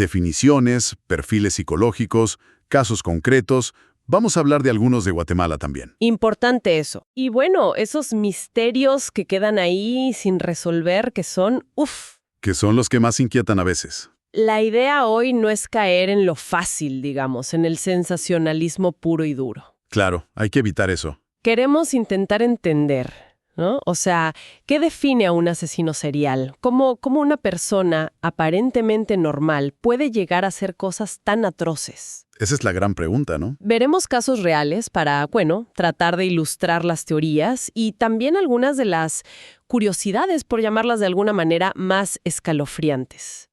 Definiciones, perfiles psicológicos, casos concretos. Vamos a hablar de algunos de Guatemala también. Importante eso. Y bueno, esos misterios que quedan ahí sin resolver, que son, Que son los que más inquietan a veces. La idea hoy no es caer en lo fácil, digamos, en el sensacionalismo puro y duro. Claro, hay que evitar eso. Queremos intentar entender, ¿no? O sea, ¿qué define a un asesino serial? ¿Cómo una persona aparentemente normal puede llegar a hacer cosas tan atroces? Esa es la gran pregunta, ¿no? Veremos casos reales para, bueno, tratar de ilustrar las teorías y también algunas de las curiosidades, por llamarlas de alguna manera, más escalofriantes.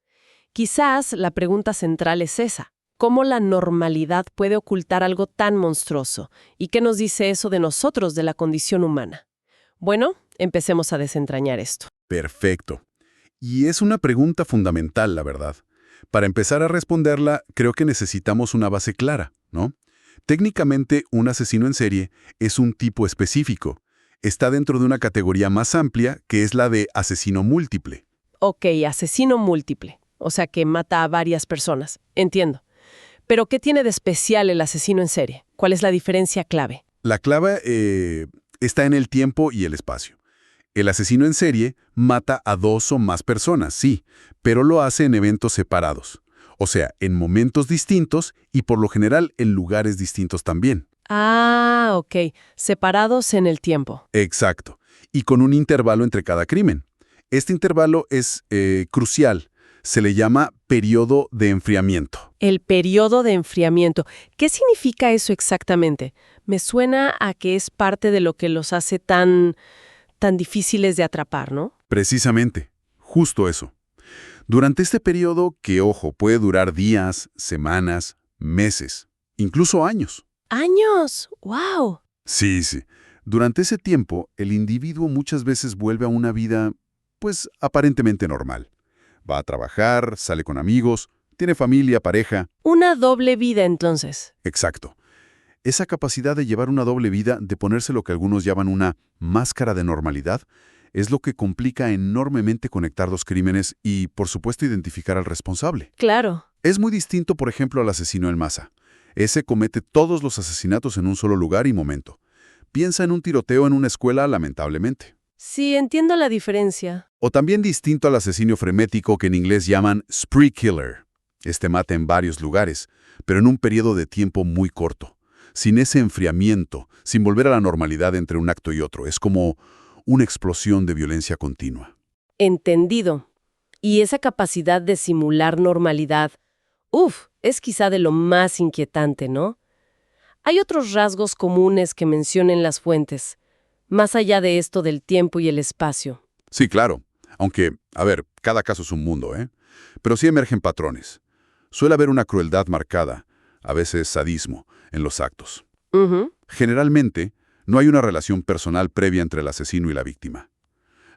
Quizás la pregunta central es esa. ¿Cómo la normalidad puede ocultar algo tan monstruoso? ¿Y qué nos dice eso de nosotros, de la condición humana? Bueno, empecemos a desentrañar esto. Perfecto. Y es una pregunta fundamental, la verdad. Para empezar a responderla, creo que necesitamos una base clara, ¿no? Técnicamente, un asesino en serie es un tipo específico. Está dentro de una categoría más amplia, que es la de asesino múltiple. Ok, asesino múltiple. O sea, que mata a varias personas. Entiendo. Pero, ¿qué tiene de especial el asesino en serie? ¿Cuál es la diferencia clave? La clave está en el tiempo y el espacio. El asesino en serie mata a 2 o más personas, sí, pero lo hace en eventos separados. O sea, en momentos distintos y por lo general en lugares distintos también. Ah, ok. Separados en el tiempo. Exacto. Y con un intervalo entre cada crimen. Este intervalo es crucial. Se le llama periodo de enfriamiento. El periodo de enfriamiento. ¿Qué significa eso exactamente? Me suena a que es parte de lo que los hace tan difíciles de atrapar, ¿no? Precisamente. Justo eso. Durante este periodo, que ojo, puede durar días, semanas, meses, incluso años. ¡Años! ¡Wow! Sí. Durante ese tiempo, el individuo muchas veces vuelve a una vida, pues, aparentemente normal. Va a trabajar, sale con amigos, tiene familia, pareja. Una doble vida, entonces. Exacto. Esa capacidad de llevar una doble vida, de ponerse lo que algunos llaman una máscara de normalidad, es lo que complica enormemente conectar los crímenes y, por supuesto, identificar al responsable. Claro. Es muy distinto, por ejemplo, al asesino en masa. Ese comete todos los asesinatos en un solo lugar y momento. Piensa en un tiroteo en una escuela, lamentablemente. Sí, entiendo la diferencia. O también distinto al asesino frenético que en inglés llaman spree killer. Este mata en varios lugares, pero en un periodo de tiempo muy corto. Sin ese enfriamiento, sin volver a la normalidad entre un acto y otro. Es como una explosión de violencia continua. Entendido. Y esa capacidad de simular normalidad, es quizá de lo más inquietante, ¿no? Hay otros rasgos comunes que mencionen las fuentes, más allá de esto del tiempo y el espacio. Sí, claro. Aunque, a ver, cada caso es un mundo, ¿eh? Pero sí emergen patrones. Suele haber una crueldad marcada, a veces sadismo, en los actos. Generalmente, no hay una relación personal previa entre el asesino y la víctima.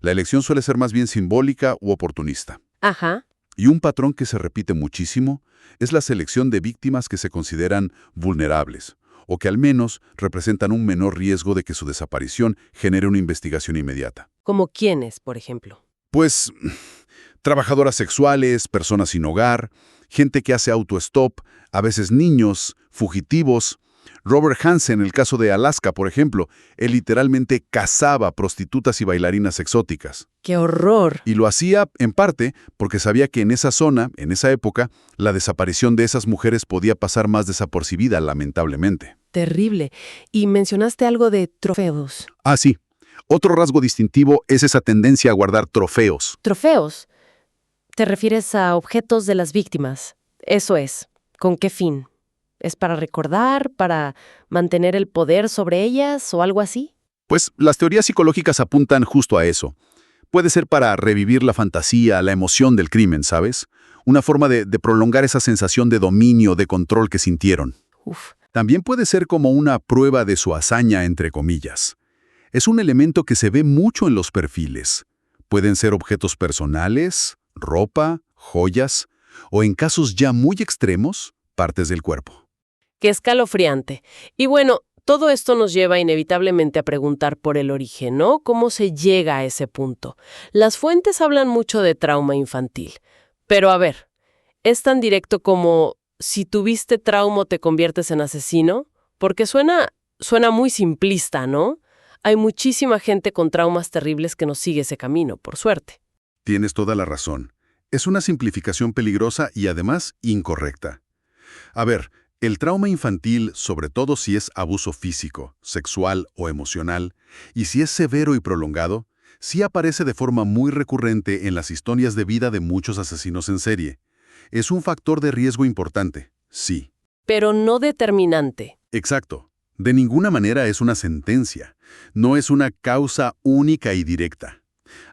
La elección suele ser más bien simbólica u oportunista. Ajá. Y un patrón que se repite muchísimo es la selección de víctimas que se consideran vulnerables, o que al menos representan un menor riesgo de que su desaparición genere una investigación inmediata. ¿Como quiénes, por ejemplo? Pues, trabajadoras sexuales, personas sin hogar, gente que hace autostop, a veces niños, fugitivos. Robert Hansen, el caso de Alaska, por ejemplo, él literalmente cazaba prostitutas y bailarinas exóticas. ¡Qué horror! Y lo hacía, en parte, porque sabía que en esa zona, en esa época, la desaparición de esas mujeres podía pasar más desapercibida, lamentablemente. Terrible. Y mencionaste algo de trofeos. Ah, sí. Otro rasgo distintivo es esa tendencia a guardar trofeos. ¿Trofeos? ¿Te refieres a objetos de las víctimas? Eso es. ¿Con qué fin? ¿Es para recordar, para mantener el poder sobre ellas o algo así? Pues las teorías psicológicas apuntan justo a eso. Puede ser para revivir la fantasía, la emoción del crimen, ¿sabes? Una forma de prolongar esa sensación de dominio, de control que sintieron. También puede ser como una prueba de su hazaña, entre comillas. Es un elemento que se ve mucho en los perfiles. Pueden ser objetos personales, ropa, joyas, o en casos ya muy extremos, partes del cuerpo. ¡Qué escalofriante! Y bueno, todo esto nos lleva inevitablemente a preguntar por el origen, ¿no? ¿Cómo se llega a ese punto? Las fuentes hablan mucho de trauma infantil. Pero a ver, es tan directo como si tuviste trauma te conviertes en asesino, porque suena muy simplista, ¿no? Hay muchísima gente con traumas terribles que no sigue ese camino, por suerte. Tienes toda la razón. Es una simplificación peligrosa y además incorrecta. A ver, el trauma infantil, sobre todo si es abuso físico, sexual o emocional, y si es severo y prolongado, sí aparece de forma muy recurrente en las historias de vida de muchos asesinos en serie. Es un factor de riesgo importante, sí. Pero no determinante. Exacto. De ninguna manera es una sentencia. No es una causa única y directa.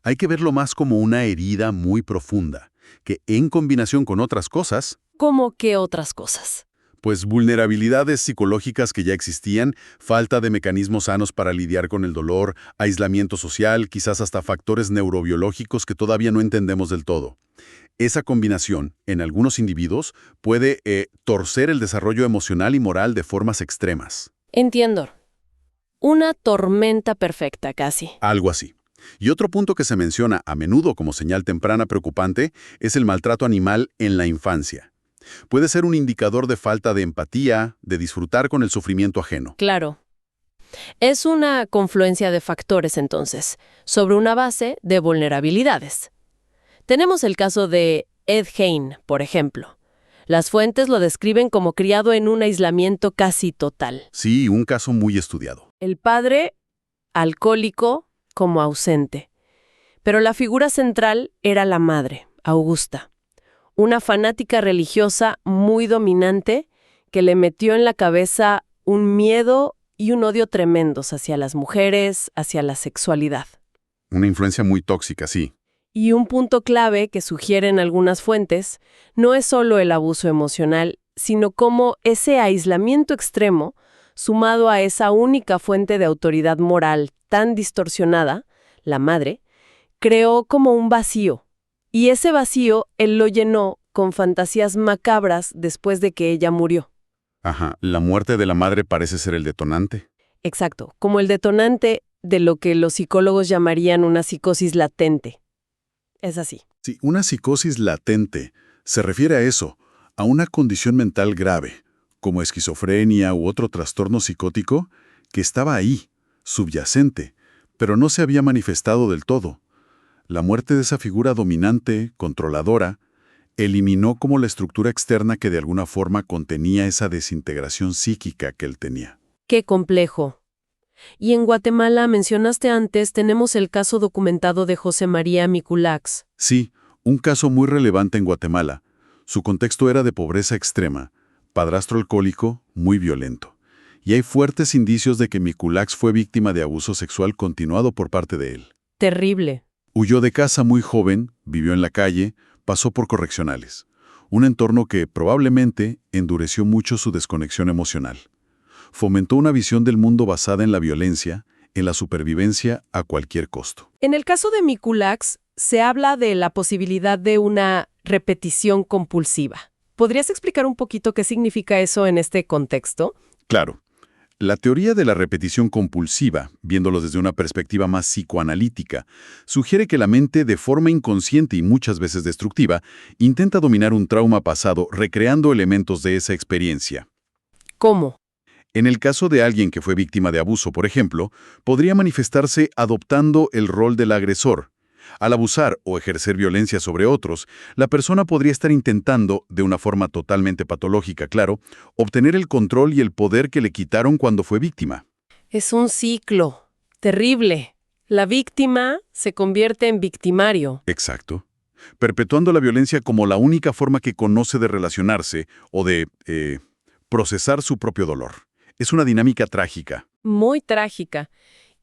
Hay que verlo más como una herida muy profunda, que en combinación con otras cosas, ¿Cómo que otras cosas? pues vulnerabilidades psicológicas que ya existían, falta de mecanismos sanos para lidiar con el dolor, aislamiento social, quizás hasta factores neurobiológicos que todavía no entendemos del todo. Esa combinación, en algunos individuos, puede torcer el desarrollo emocional y moral de formas extremas. Entiendo. Una tormenta perfecta, casi. Algo así. Y otro punto que se menciona a menudo como señal temprana preocupante es el maltrato animal en la infancia. Puede ser un indicador de falta de empatía, de disfrutar con el sufrimiento ajeno. Claro. Es una confluencia de factores, entonces, sobre una base de vulnerabilidades. Tenemos el caso de Ed Gein, por ejemplo. Las fuentes lo describen como criado en un aislamiento casi total. Sí, un caso muy estudiado. El padre, alcohólico, como ausente. Pero la figura central era la madre, Augusta. Una fanática religiosa muy dominante que le metió en la cabeza un miedo y un odio tremendos hacia las mujeres, hacia la sexualidad. Una influencia muy tóxica, sí. Y un punto clave que sugieren algunas fuentes no es solo el abuso emocional, sino cómo ese aislamiento extremo, sumado a esa única fuente de autoridad moral tan distorsionada, la madre, creó como un vacío. Y ese vacío él lo llenó con fantasías macabras después de que ella murió. Ajá, la muerte de la madre parece ser el detonante. Exacto, como el detonante de lo que los psicólogos llamarían una psicosis latente. Es así. Sí, una psicosis latente se refiere a eso, a una condición mental grave, como esquizofrenia u otro trastorno psicótico, que estaba ahí, subyacente, pero no se había manifestado del todo. La muerte de esa figura dominante, controladora, eliminó como la estructura externa que de alguna forma contenía esa desintegración psíquica que él tenía. Qué complejo. Y en Guatemala, mencionaste antes, tenemos el caso documentado de José María Miculax. Sí, un caso muy relevante en Guatemala. Su contexto era de pobreza extrema, padrastro alcohólico, muy violento. Y hay fuertes indicios de que Miculax fue víctima de abuso sexual continuado por parte de él. Terrible. Huyó de casa muy joven, vivió en la calle, pasó por correccionales. Un entorno que probablemente endureció mucho su desconexión emocional. Fomentó una visión del mundo basada en la violencia, en la supervivencia a cualquier costo. En el caso de Miculax, se habla de la posibilidad de una repetición compulsiva. ¿Podrías explicar un poquito qué significa eso en este contexto? Claro. La teoría de la repetición compulsiva, viéndolo desde una perspectiva más psicoanalítica, sugiere que la mente, de forma inconsciente y muchas veces destructiva, intenta dominar un trauma pasado recreando elementos de esa experiencia. ¿Cómo? En el caso de alguien que fue víctima de abuso, por ejemplo, podría manifestarse adoptando el rol del agresor. Al abusar o ejercer violencia sobre otros, la persona podría estar intentando, de una forma totalmente patológica, claro, obtener el control y el poder que le quitaron cuando fue víctima. Es un ciclo terrible. La víctima se convierte en victimario. Exacto. Perpetuando la violencia como la única forma que conoce de relacionarse o de procesar su propio dolor. Es una dinámica trágica. Muy trágica.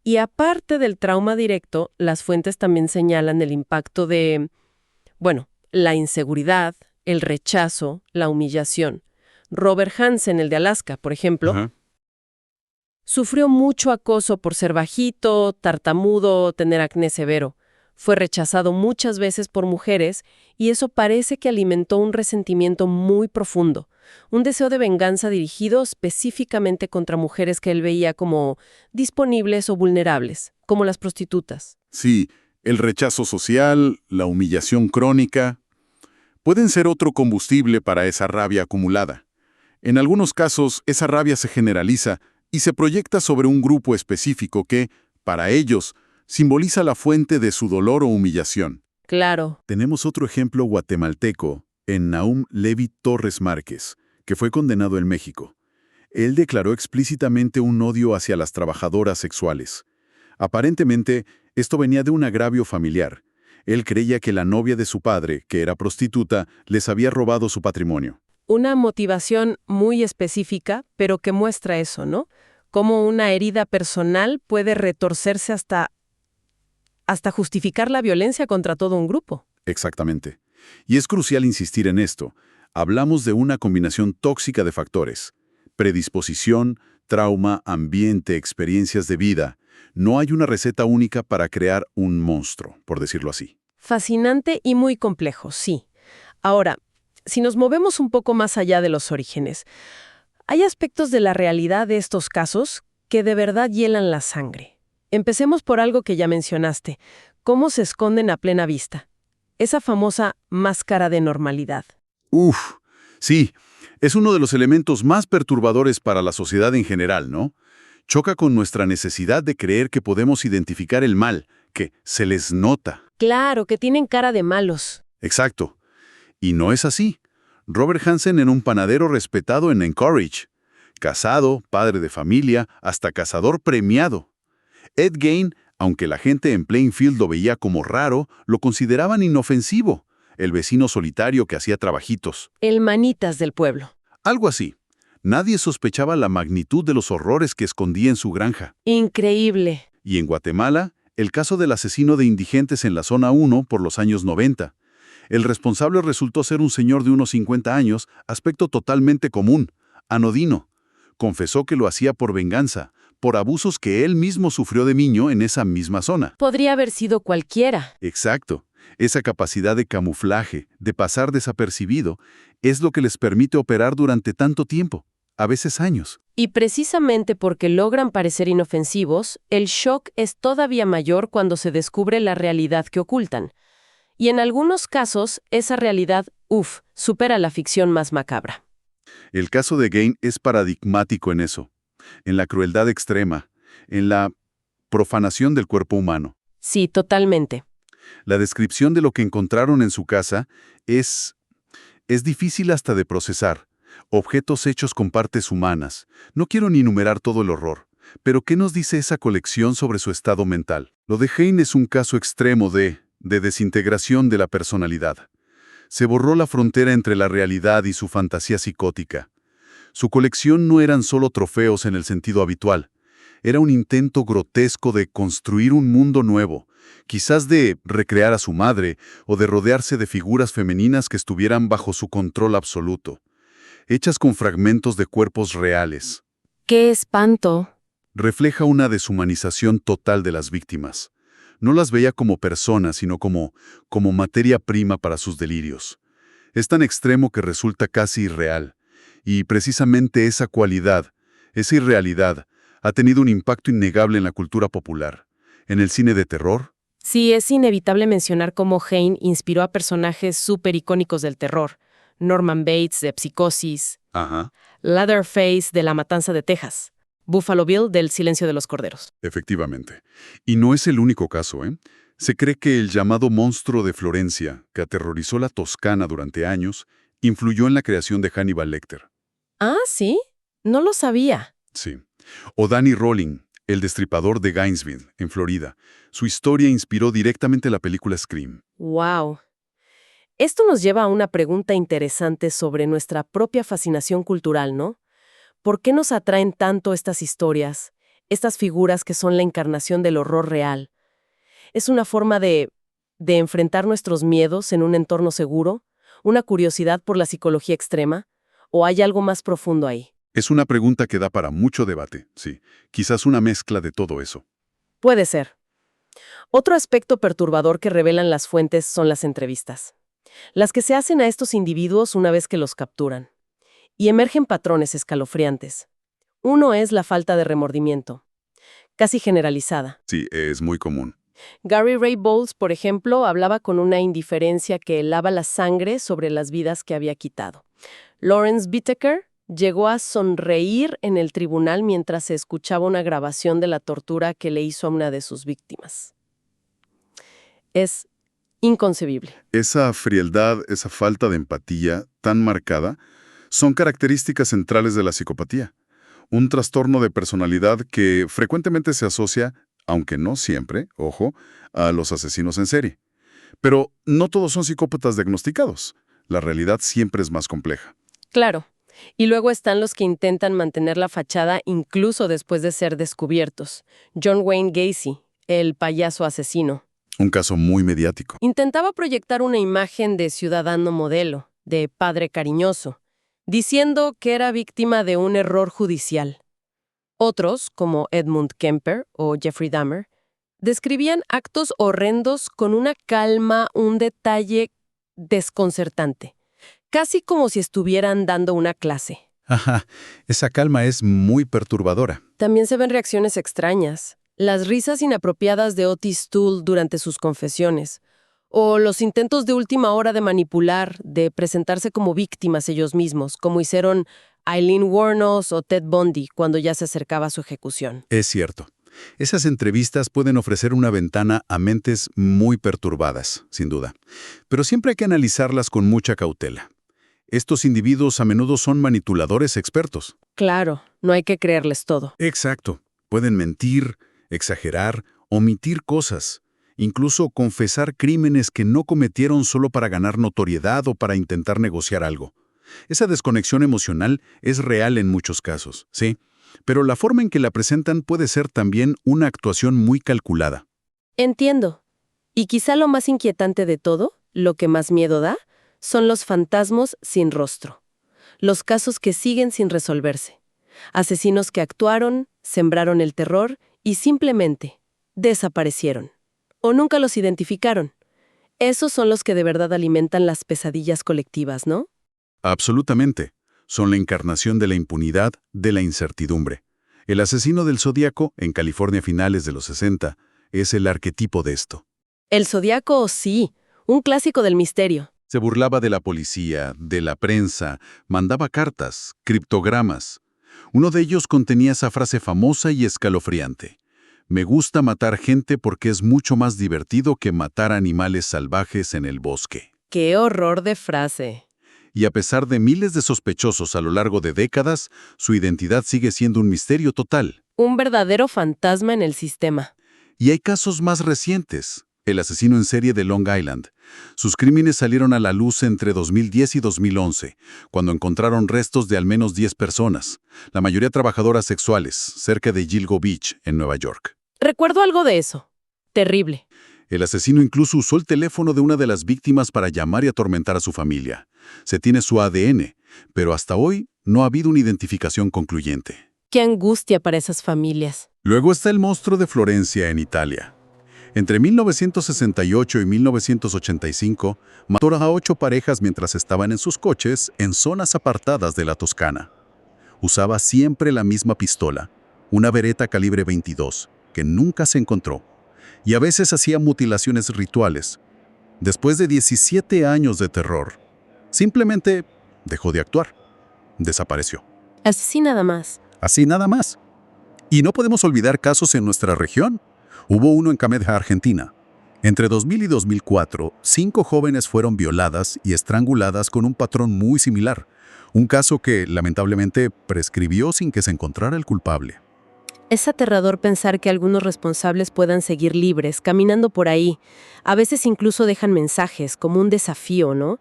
Y aparte del trauma directo, las fuentes también señalan el impacto de, la inseguridad, el rechazo, la humillación. Robert Hansen, el de Alaska, por ejemplo, Ajá. sufrió mucho acoso por ser bajito, tartamudo, tener acné severo. Fue rechazado muchas veces por mujeres y eso parece que alimentó un resentimiento muy profundo, un deseo de venganza dirigido específicamente contra mujeres que él veía como disponibles o vulnerables, como las prostitutas. Sí, el rechazo social, la humillación crónica. pueden ser otro combustible para esa rabia acumulada. En algunos casos, esa rabia se generaliza y se proyecta sobre un grupo específico que, para ellos, simboliza la fuente de su dolor o humillación. Claro. Tenemos otro ejemplo guatemalteco en Nahum Levi Torres Márquez, que fue condenado en México. Él declaró explícitamente un odio hacia las trabajadoras sexuales. Aparentemente, esto venía de un agravio familiar. Él creía que la novia de su padre, que era prostituta, les había robado su patrimonio. Una motivación muy específica, pero que muestra eso, ¿no? Cómo una herida personal puede retorcerse hasta justificar la violencia contra todo un grupo. Exactamente. Y es crucial insistir en esto. Hablamos de una combinación tóxica de factores. Predisposición, trauma, ambiente, experiencias de vida. No hay una receta única para crear un monstruo, por decirlo así. Fascinante y muy complejo, sí. Ahora, si nos movemos un poco más allá de los orígenes, hay aspectos de la realidad de estos casos que de verdad hielan la sangre. Empecemos por algo que ya mencionaste, cómo se esconden a plena vista. Esa famosa máscara de normalidad. Uf, sí, es uno de los elementos más perturbadores para la sociedad en general, ¿no? Choca con nuestra necesidad de creer que podemos identificar el mal, que se les nota. Claro, que tienen cara de malos. Exacto. Y no es así. Robert Hansen era un panadero respetado en Anchorage. Casado, padre de familia, hasta cazador premiado. Ed Gein, aunque la gente en Plainfield lo veía como raro, lo consideraban inofensivo, el vecino solitario que hacía trabajitos. El manitas del pueblo. Algo así. Nadie sospechaba la magnitud de los horrores que escondía en su granja. Increíble. Y en Guatemala, el caso del asesino de indigentes en la Zona 1 por los años 90. El responsable resultó ser un señor de unos 50 años, aspecto totalmente común, anodino. Confesó que lo hacía por venganza, por abusos que él mismo sufrió de niño en esa misma zona. Podría haber sido cualquiera. Exacto. Esa capacidad de camuflaje, de pasar desapercibido, es lo que les permite operar durante tanto tiempo, a veces años. Y precisamente porque logran parecer inofensivos, el shock es todavía mayor cuando se descubre la realidad que ocultan. Y en algunos casos, esa realidad, supera la ficción más macabra. El caso de Gein es paradigmático en eso, en la crueldad extrema, en la profanación del cuerpo humano. Sí, totalmente. La descripción de lo que encontraron en su casa es difícil hasta de procesar. Objetos hechos con partes humanas. No quiero ni enumerar todo el horror, pero ¿qué nos dice esa colección sobre su estado mental? Lo de Gein es un caso extremo de desintegración de la personalidad. Se borró la frontera entre la realidad y su fantasía psicótica. Su colección no eran solo trofeos en el sentido habitual. Era un intento grotesco de construir un mundo nuevo, quizás de recrear a su madre o de rodearse de figuras femeninas que estuvieran bajo su control absoluto, hechas con fragmentos de cuerpos reales. ¡Qué espanto! Refleja una deshumanización total de las víctimas. No las veía como personas, sino como materia prima para sus delirios. Es tan extremo que resulta casi irreal. Y precisamente esa cualidad, esa irrealidad, ha tenido un impacto innegable en la cultura popular. En el cine de terror. Sí, es inevitable mencionar cómo Gein inspiró a personajes súper icónicos del terror. Norman Bates, de Psicosis. Ajá. Leatherface, de La Matanza de Texas. Buffalo Bill, del Silencio de los Corderos. Efectivamente. Y no es el único caso, ¿eh? Se cree que el llamado monstruo de Florencia, que aterrorizó la Toscana durante años, influyó en la creación de Hannibal Lecter. Ah, ¿sí? No lo sabía. Sí. O Danny Rolling, el destripador de Gainesville, en Florida. Su historia inspiró directamente la película Scream. ¡Wow! Esto nos lleva a una pregunta interesante sobre nuestra propia fascinación cultural, ¿no? ¿Por qué nos atraen tanto estas historias, estas figuras que son la encarnación del horror real? ¿Es una forma de enfrentar nuestros miedos en un entorno seguro? ¿Una curiosidad por la psicología extrema? ¿O hay algo más profundo ahí? Es una pregunta que da para mucho debate, sí. Quizás una mezcla de todo eso. Puede ser. Otro aspecto perturbador que revelan las fuentes son las entrevistas. Las que se hacen a estos individuos una vez que los capturan. Y emergen patrones escalofriantes. Uno es la falta de remordimiento, casi generalizada. Sí, es muy común. Gary Ray Bowles, por ejemplo, hablaba con una indiferencia que helaba la sangre sobre las vidas que había quitado. Lawrence Whitaker llegó a sonreír en el tribunal mientras se escuchaba una grabación de la tortura que le hizo a una de sus víctimas. Es inconcebible. Esa frialdad, esa falta de empatía tan marcada, son características centrales de la psicopatía. Un trastorno de personalidad que frecuentemente se asocia, aunque no siempre, ojo, a los asesinos en serie. Pero no todos son psicópatas diagnosticados. La realidad siempre es más compleja. Claro. Y luego están los que intentan mantener la fachada incluso después de ser descubiertos. John Wayne Gacy, el payaso asesino. Un caso muy mediático. Intentaba proyectar una imagen de ciudadano modelo, de padre cariñoso, diciendo que era víctima de un error judicial. Otros, como Edmund Kemper o Jeffrey Dahmer, describían actos horrendos con una calma, un detalle desconcertante, casi como si estuvieran dando una clase. Ajá, esa calma es muy perturbadora. También se ven reacciones extrañas, las risas inapropiadas de Otis Toole durante sus confesiones, o los intentos de última hora de manipular, de presentarse como víctimas ellos mismos, como hicieron Aileen Wuornos o Ted Bundy cuando ya se acercaba a su ejecución. Es cierto. Esas entrevistas pueden ofrecer una ventana a mentes muy perturbadas, sin duda. Pero siempre hay que analizarlas con mucha cautela. Estos individuos a menudo son manipuladores expertos. Claro, no hay que creerles todo. Exacto. Pueden mentir, exagerar, omitir cosas, incluso confesar crímenes que no cometieron solo para ganar notoriedad o para intentar negociar algo. Esa desconexión emocional es real en muchos casos, sí, pero la forma en que la presentan puede ser también una actuación muy calculada. Entiendo. Y quizá lo más inquietante de todo, lo que más miedo da, son los fantasmas sin rostro. Los casos que siguen sin resolverse. Asesinos que actuaron, sembraron el terror y simplemente desaparecieron. O nunca los identificaron. Esos son los que de verdad alimentan las pesadillas colectivas, ¿no? Absolutamente. Son la encarnación de la impunidad, de la incertidumbre. El asesino del Zodíaco, en California a finales de los 60, es el arquetipo de esto. El Zodíaco, sí, un clásico del misterio. Se burlaba de la policía, de la prensa, mandaba cartas, criptogramas. Uno de ellos contenía esa frase famosa y escalofriante. Me gusta matar gente porque es mucho más divertido que matar animales salvajes en el bosque. ¡Qué horror de frase! Y a pesar de miles de sospechosos a lo largo de décadas, su identidad sigue siendo un misterio total. Un verdadero fantasma en el sistema. Y hay casos más recientes. El asesino en serie de Long Island. Sus crímenes salieron a la luz entre 2010 y 2011, cuando encontraron restos de al menos 10 personas, la mayoría trabajadoras sexuales, cerca de Gilgo Beach, en Nueva York. Recuerdo algo de eso. Terrible. El asesino incluso usó el teléfono de una de las víctimas para llamar y atormentar a su familia. Se tiene su ADN, pero hasta hoy no ha habido una identificación concluyente. ¡Qué angustia para esas familias! Luego está el monstruo de Florencia, en Italia. Entre 1968 y 1985, mató a 8 parejas mientras estaban en sus coches en zonas apartadas de la Toscana. Usaba siempre la misma pistola, una Beretta calibre 22, que nunca se encontró, y a veces hacía mutilaciones rituales. Después de 17 años de terror, simplemente dejó de actuar. Desapareció. Así nada más. Así nada más. Y no podemos olvidar casos en nuestra región. Hubo uno en Cameja, Argentina. Entre 2000 y 2004, 5 jóvenes fueron violadas y estranguladas con un patrón muy similar. Un caso que, lamentablemente, prescribió sin que se encontrara el culpable. Es aterrador pensar que algunos responsables puedan seguir libres, caminando por ahí. A veces incluso dejan mensajes, como un desafío, ¿no?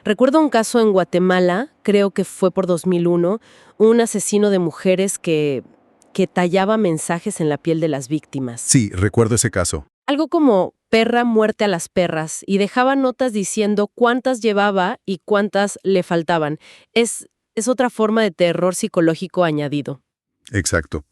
Recuerdo un caso en Guatemala, creo que fue por 2001, un asesino de mujeres que tallaba mensajes en la piel de las víctimas. Sí, recuerdo ese caso. Algo como perra muerte a las perras, y dejaba notas diciendo cuántas llevaba y cuántas le faltaban. Es otra forma de terror psicológico añadido. Exacto.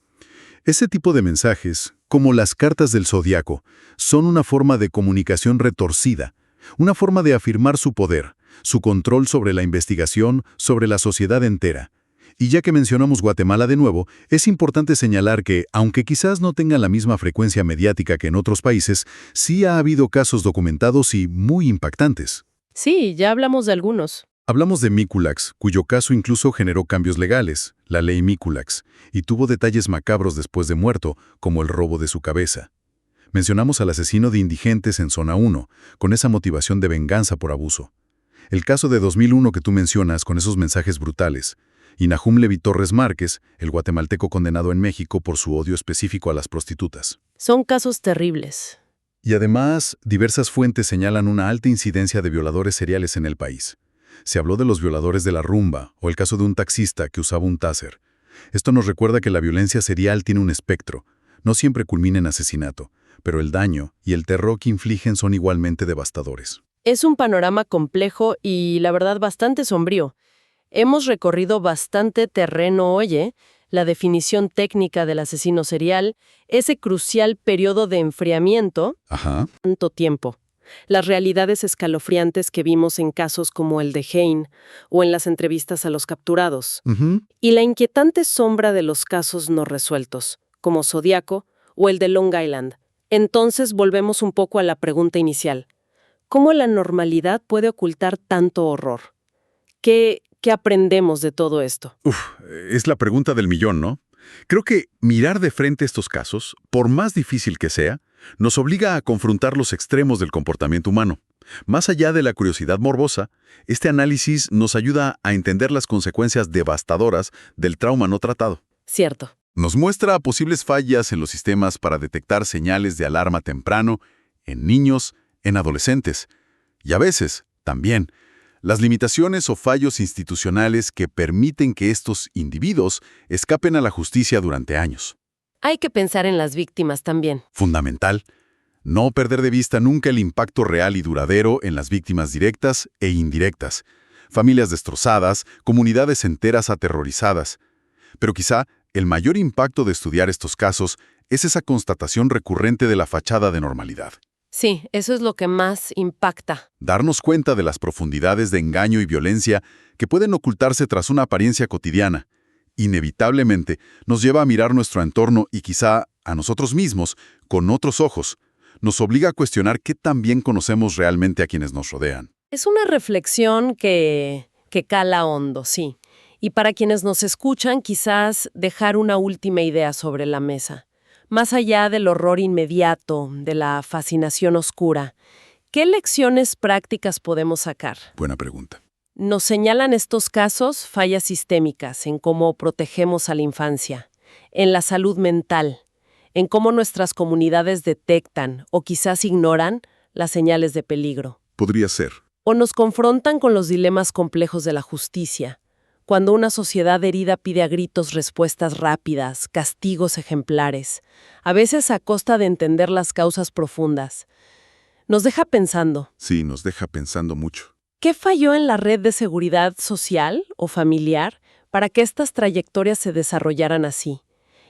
Ese tipo de mensajes, como las cartas del Zodíaco, son una forma de comunicación retorcida, una forma de afirmar su poder, su control sobre la investigación, sobre la sociedad entera. Y ya que mencionamos Guatemala de nuevo, es importante señalar que, aunque quizás no tenga la misma frecuencia mediática que en otros países, sí ha habido casos documentados y muy impactantes. Sí, ya hablamos de algunos. Hablamos de Miculax, cuyo caso incluso generó cambios legales, la ley Miculax, y tuvo detalles macabros después de muerto, como el robo de su cabeza. Mencionamos al asesino de indigentes en Zona 1, con esa motivación de venganza por abuso. El caso de 2001 que tú mencionas, con esos mensajes brutales. Y Nahum Levi Torres Márquez, el guatemalteco condenado en México por su odio específico a las prostitutas. Son casos terribles. Y además, diversas fuentes señalan una alta incidencia de violadores seriales en el país. Se habló de los violadores de la rumba o el caso de un taxista que usaba un taser. Esto nos recuerda que la violencia serial tiene un espectro. No siempre culmina en asesinato, pero el daño y el terror que infligen son igualmente devastadores. Es un panorama complejo y, la verdad, bastante sombrío. Hemos recorrido bastante terreno, oye, la definición técnica del asesino serial, ese crucial periodo de enfriamiento, Ajá. tanto tiempo, las realidades escalofriantes que vimos en casos como el de Hein o en las entrevistas a los capturados, y la inquietante sombra de los casos no resueltos, como Zodiaco o el de Long Island. Entonces volvemos un poco a la pregunta inicial. ¿Cómo la normalidad puede ocultar tanto horror? ¿Qué aprendemos de todo esto? Es la pregunta del millón, ¿no? Creo que mirar de frente estos casos, por más difícil que sea, nos obliga a confrontar los extremos del comportamiento humano. Más allá de la curiosidad morbosa, este análisis nos ayuda a entender las consecuencias devastadoras del trauma no tratado. Cierto. Nos muestra posibles fallas en los sistemas para detectar señales de alarma temprano en niños, en adolescentes, y a veces, también, las limitaciones o fallos institucionales que permiten que estos individuos escapen a la justicia durante años. Hay que pensar en las víctimas también. Fundamental, no perder de vista nunca el impacto real y duradero en las víctimas directas e indirectas, familias destrozadas, comunidades enteras aterrorizadas. Pero quizá el mayor impacto de estudiar estos casos es esa constatación recurrente de la fachada de normalidad. Sí, eso es lo que más impacta. Darnos cuenta de las profundidades de engaño y violencia que pueden ocultarse tras una apariencia cotidiana. Inevitablemente nos lleva a mirar nuestro entorno y quizá a nosotros mismos con otros ojos. Nos obliga a cuestionar qué tan bien conocemos realmente a quienes nos rodean. Es una reflexión que cala hondo, sí. Y para quienes nos escuchan, quizás dejar una última idea sobre la mesa. Más allá del horror inmediato, de la fascinación oscura, ¿qué lecciones prácticas podemos sacar? Buena pregunta. Nos señalan estos casos fallas sistémicas en cómo protegemos a la infancia, en la salud mental, en cómo nuestras comunidades detectan o quizás ignoran las señales de peligro. Podría ser. O nos confrontan con los dilemas complejos de la justicia, cuando una sociedad herida pide a gritos respuestas rápidas, castigos ejemplares, a veces a costa de entender las causas profundas. Nos deja pensando. Sí, nos deja pensando mucho. ¿Qué falló en la red de seguridad social o familiar para que estas trayectorias se desarrollaran así?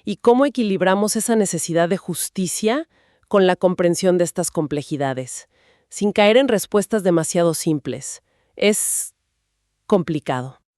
¿Y cómo equilibramos esa necesidad de justicia con la comprensión de estas complejidades, sin caer en respuestas demasiado simples? Es complicado.